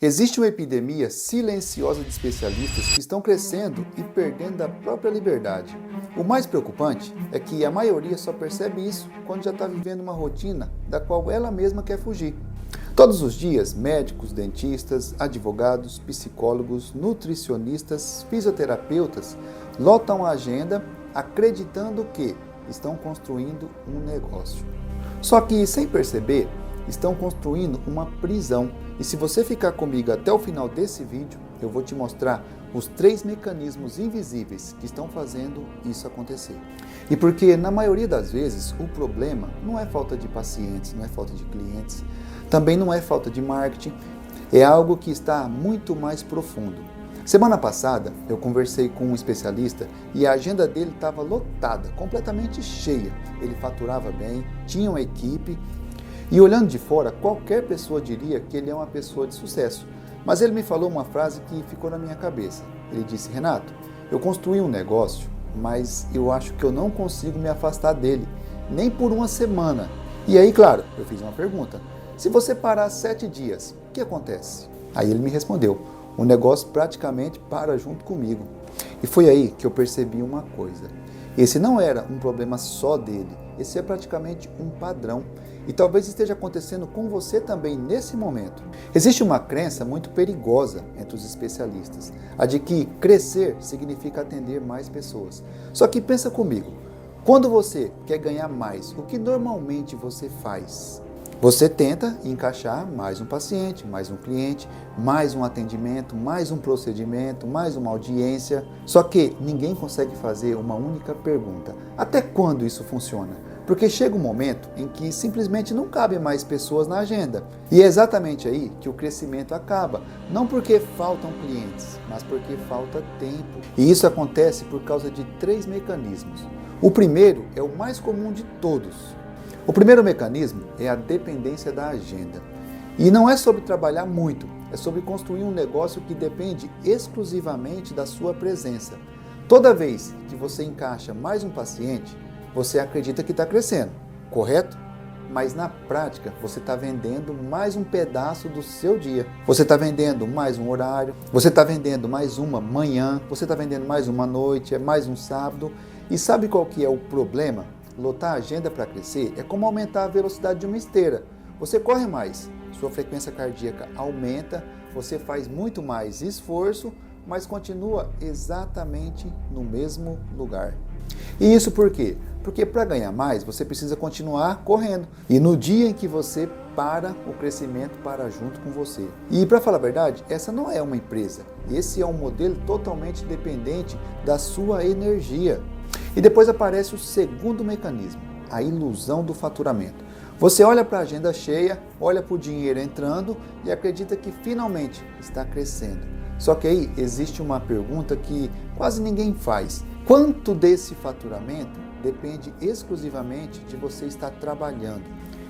Existe uma epidemia silenciosa de especialistas que estão crescendo e perdendo a própria liberdade. O mais preocupante é que a maioria só percebe isso quando já está vivendo uma rotina da qual ela mesma quer fugir. Todos os dias, médicos, dentistas, advogados, psicólogos, nutricionistas, fisioterapeutas lotam a agenda acreditando que estão construindo um negócio. Só que, sem perceber, estão construindo uma prisão. E se você ficar comigo até o final desse vídeo, eu vou te mostrar os 3 mecanismos invisíveis que estão fazendo isso acontecer. E porque, na maioria das vezes, o problema não é falta de pacientes, não é falta de clientes, também não é falta de marketing, é algo que está muito mais profundo. Semana passada, eu conversei com um especialista e a agenda dele estava lotada, completamente cheia. Ele faturava bem, tinha uma equipe e, olhando de fora, qualquer pessoa diria que ele é uma pessoa de sucesso. Mas ele me falou uma frase que ficou na minha cabeça. Ele disse: Renato, eu construí um negócio, mas eu acho que eu não consigo me afastar dele, nem por uma semana. E aí, claro, eu fiz uma pergunta. Se você parar 7 dias, o que acontece? Aí ele me respondeu: o negócio praticamente para junto comigo. E foi aí que eu percebi uma coisa. Esse não era um problema só dele, esse é praticamente um padrão. E talvez esteja acontecendo com você também nesse momento. Existe uma crença muito perigosa entre os especialistas, a de que crescer significa atender mais pessoas. Só que pensa comigo, quando você quer ganhar mais, o que normalmente você faz? Você tenta encaixar mais um paciente, mais um cliente, mais um atendimento, mais um procedimento, mais uma audiência. Só que ninguém consegue fazer uma única pergunta. Até quando isso funciona? Porque chega um momento em que simplesmente não cabem mais pessoas na agenda. E é exatamente aí que o crescimento acaba. Não porque faltam clientes, mas porque falta tempo. E isso acontece por causa de 3 mecanismos. O primeiro é o mais comum de todos. O primeiro mecanismo é a dependência da agenda. E não é sobre trabalhar muito, é sobre construir um negócio que depende exclusivamente da sua presença. Toda vez que você encaixa mais um paciente, você acredita que está crescendo, correto? Mas na prática, você está vendendo mais um pedaço do seu dia. Você está vendendo mais um horário, você está vendendo mais uma manhã, você está vendendo mais uma noite, é mais um sábado. E sabe qual que é o problema? Lotar a agenda para crescer é como aumentar a velocidade de uma esteira. Você corre mais, sua frequência cardíaca aumenta, você faz muito mais esforço, mas continua exatamente no mesmo lugar. E isso por quê? Porque para ganhar mais, você precisa continuar correndo. E no dia em que você para, o crescimento para junto com você. E para falar a verdade, essa não é uma empresa. Esse é um modelo totalmente dependente da sua energia. E depois aparece o segundo mecanismo, a ilusão do faturamento. Você olha para a agenda cheia, olha para o dinheiro entrando e acredita que finalmente está crescendo. Só que aí existe uma pergunta que quase ninguém faz. Quanto desse faturamento depende exclusivamente de você estar trabalhando?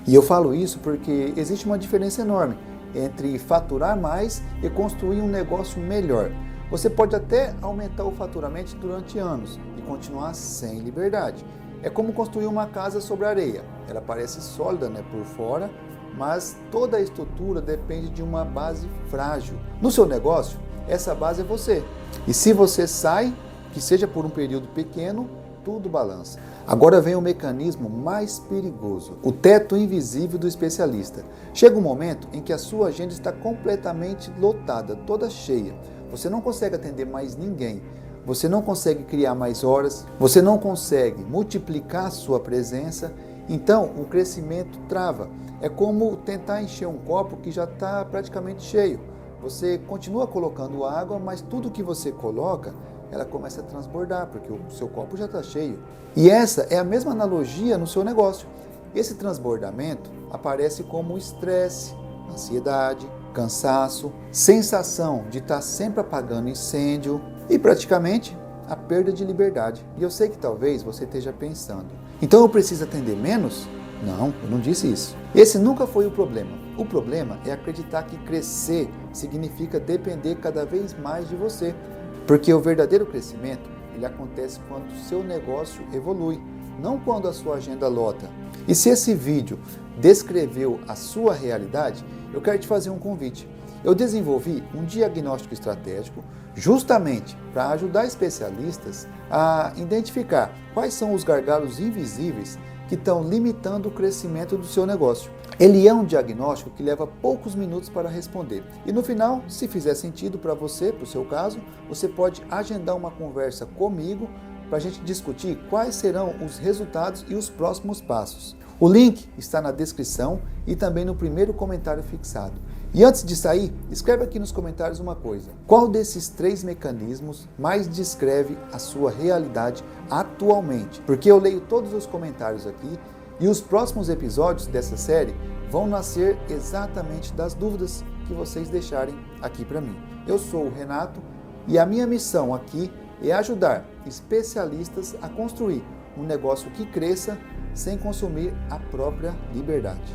E eu falo isso porque existe uma diferença enorme entre faturar mais e construir um negócio melhor. Você pode até aumentar o faturamento durante anos e continuar sem liberdade. É como construir uma casa sobre areia. Ela parece sólida, por fora, mas toda a estrutura depende de uma base frágil. No seu negócio, essa base é você. E se você sai, que seja por um período pequeno, tudo balança. Agora vem o mecanismo mais perigoso, o teto invisível do especialista. Chega um momento em que a sua agenda está completamente lotada, toda cheia. Você não consegue atender mais ninguém. Você não consegue criar mais horas. Você não consegue multiplicar a sua presença. Então, o crescimento trava. É como tentar encher um copo que já está praticamente cheio. Você continua colocando água, mas tudo que você coloca, ela começa a transbordar, porque o seu copo já está cheio. E essa é a mesma analogia no seu negócio. Esse transbordamento aparece como estresse, ansiedade, cansaço, sensação de estar sempre apagando incêndio e praticamente a perda de liberdade. E eu sei que talvez você esteja pensando, então eu preciso atender menos? Não, eu não disse isso. Esse nunca foi o problema. O problema é acreditar que crescer significa depender cada vez mais de você. Porque o verdadeiro crescimento, ele acontece quando o seu negócio evolui, não quando a sua agenda lota. E se esse vídeo descreveu a sua realidade, eu quero te fazer um convite. eu desenvolvi um diagnóstico estratégico justamente para ajudar especialistas a identificar quais são os gargalos invisíveis que estão limitando o crescimento do seu negócio. Ele é um diagnóstico que leva poucos minutos para responder. E no final, se fizer sentido para você, para o seu caso, você pode agendar uma conversa comigo para a gente discutir quais serão os resultados e os próximos passos. O link está na descrição e também no primeiro comentário fixado. E antes de sair, escreve aqui nos comentários uma coisa. Qual desses 3 mecanismos mais descreve a sua realidade atualmente? Porque eu leio todos os comentários aqui e os próximos episódios dessa série vão nascer exatamente das dúvidas que vocês deixarem aqui para mim. Eu sou o Renato e a minha missão aqui é ajudar especialistas a construir um negócio que cresça sem consumir a própria liberdade.